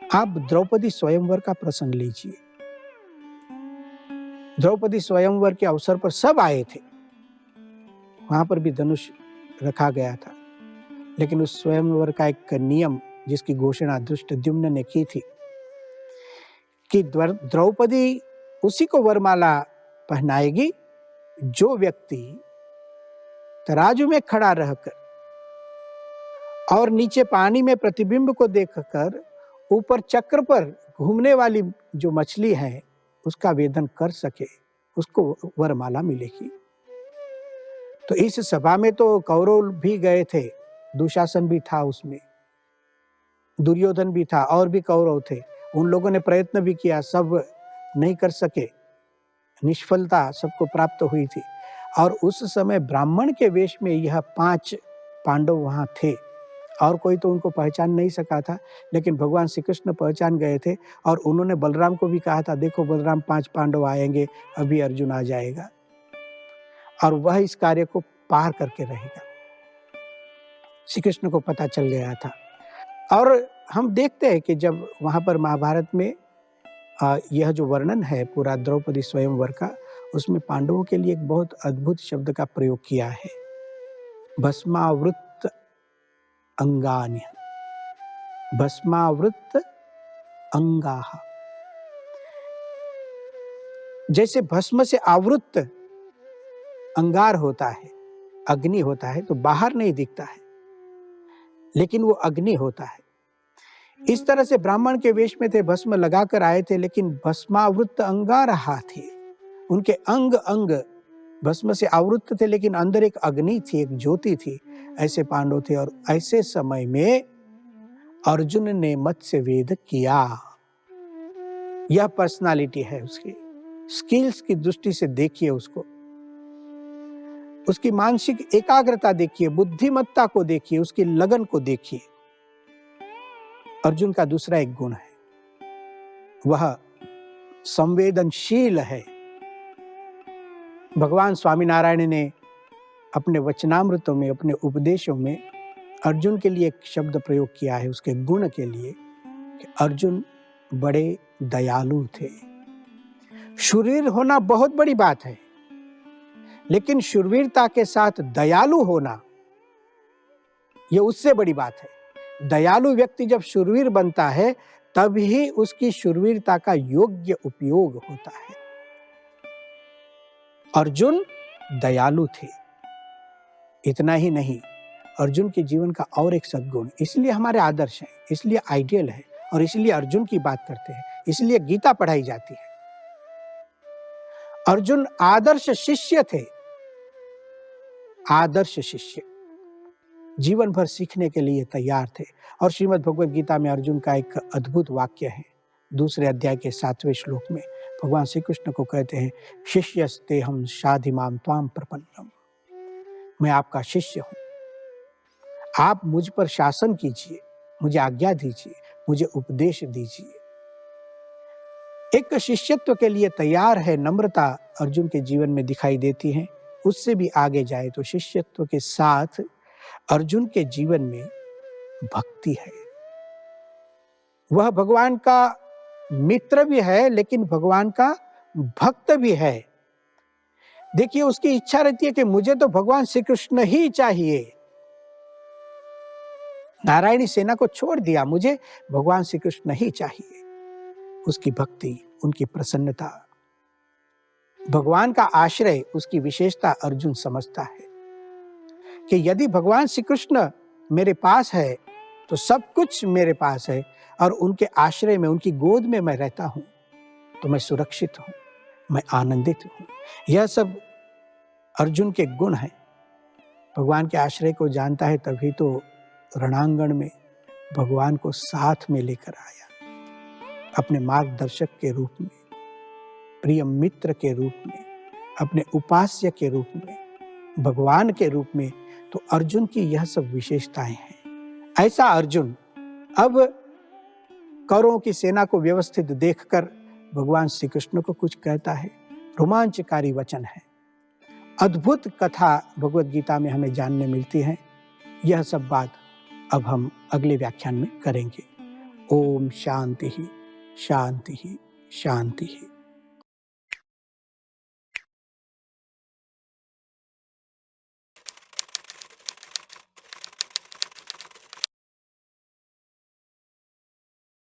आप द्रौपदी स्वयंवर का प्रसंग लीजिए। द्रौपदी स्वयंवर के अवसर पर सब आए थे, वहां पर भी धनुष रखा गया था, लेकिन उस स्वयंवर का एक नियम जिसकी घोषणा धृष्टद्युम्न ने की थी कि द्रौपदी उसी को वरमाला पहनाएगी जो व्यक्ति तराजू में खड़ा रहकर और नीचे पानी में प्रतिबिंब को देखकर ऊपर चक्र पर घूमने वाली जो मछली है उसका वेदन कर सके, उसको वरमाला मिलेगी। तो इस सभा में तो कौरव भी गए थे, दुशासन भी था उसमें, दुर्योधन भी था और भी कौरव थे। उन लोगों ने प्रयत्न भी किया, सब नहीं कर सके, निष्फलता सबको प्राप्त हुई थी। और उस समय ब्राह्मण के वेश में यह 5 पांडव वहां थे और कोई तो उनको पहचान नहीं सका था, लेकिन भगवान श्री कृष्ण पहचान गए थे और उन्होंने बलराम को भी कहा था, देखो बलराम 5 पांडव आएंगे, अभी अर्जुन आ जाएगा और वह इस कार्य को पार करके रहेगा। श्री कृष्ण को पता चल गया था। और हम देखते हैं कि जब वहां पर महाभारत में यह जो वर्णन है पूरा द्रौपदी स्वयंवर का, उसमें पांडवों के लिए एक बहुत अद्भुत शब्द का प्रयोग किया है, भस्मावृत अंगान्य, भस्मावृत अंगाः। जैसे भस्म से आवृत अंगार होता है, अग्नि होता है, तो बाहर नहीं दिखता है लेकिन वो अग्नि होता है। इस तरह से ब्राह्मण के वेश में थे, भस्म लगाकर आए थे, लेकिन भस्मावृत अंगारः थे। उनके अंग अंग भस्म से आवृत थे, लेकिन अंदर एक अग्नि थी, एक ज्योति थी। ऐसे पांडव थे। और ऐसे समय में अर्जुन ने मत्स्य वेद किया। यह पर्सनालिटी है उसकी, स्किल्स की दृष्टि से देखिए उसको, उसकी मानसिक एकाग्रता देखिए, बुद्धिमत्ता को देखिए, उसकी लगन को देखिए। अर्जुन का दूसरा एक गुण है, वह संवेदनशील है। भगवान स्वामीनारायण ने अपने वचनामृतों में, अपने उपदेशों में अर्जुन के लिए एक शब्द प्रयोग किया है उसके गुण के लिए, कि अर्जुन बड़े दयालु थे। शूरवीर होना बहुत बड़ी बात है, लेकिन शूरवीरता के साथ दयालु होना यह उससे बड़ी बात है। दयालु व्यक्ति जब शूरवीर बनता है तब ही उसकी शूरवीरता का योग्य उपयोग होता है। अर्जुन दयालु थे। इतना ही नहीं, अर्जुन के जीवन का और एक सद्गुण, इसलिए हमारे आदर्श हैं, इसलिए आइडियल है और इसलिए अर्जुन की बात करते हैं, इसलिए गीता पढ़ाई जाती है। अर्जुन आदर्श शिष्य थे, आदर्श शिष्य, जीवन भर सीखने के लिए तैयार थे। और श्रीमद् भगवद गीता में अर्जुन का एक अद्भुत वाक्य है, 2 अध्याय के 7वें श्लोक में भगवान श्री कृष्ण को कहते हैं, शिष्यस्ते हम शाधिमाम त्वाम प्रपन्नम, मैं आपका शिष्य हूं, आप मुझ पर शासन कीजिए, मुझे आज्ञा दीजिए, मुझे उपदेश दीजिए। एक शिष्यत्व के लिए तैयार है, नम्रता अर्जुन के जीवन में दिखाई देती है। उससे भी आगे जाए तो शिष्यत्व के साथ अर्जुन के जीवन में भक्ति है। वह भगवान का मित्र भी है, लेकिन भगवान का भक्त भी है। देखिए, उसकी इच्छा रहती है कि मुझे तो भगवान श्री कृष्ण ही चाहिए, नारायणी सेना को छोड़ दिया, मुझे भगवान श्री कृष्ण ही चाहिए। उसकी भक्ति, उनकी प्रसन्नता, भगवान का आश्रय, उसकी विशेषता अर्जुन समझता है कि यदि भगवान श्री कृष्ण मेरे पास है तो सब कुछ मेरे पास है, और उनके आश्रय में, उनकी गोद में मैं रहता हूं तो मैं सुरक्षित हूं, मैं आनंदित हूं। यह सब अर्जुन के गुण हैं। भगवान के आश्रय को जानता है, तभी तो रणांगण में भगवान को साथ में लेकर आया, अपने मार्गदर्शक के रूप में, प्रिय मित्र के रूप में, अपने उपास्य के रूप में, भगवान के रूप में। तो अर्जुन की यह सब विशेषताएं हैं। ऐसा अर्जुन अब कौरवों की सेना को व्यवस्थित देखकर भगवान श्री कृष्ण को कुछ कहता है। रोमांचकारी वचन है, अद्भुत कथा भगवत गीता में हमें जानने मिलती है। यह सब बात अब हम अगले व्याख्यान में करेंगे। ओम शांति ही शांति ही शांति ही।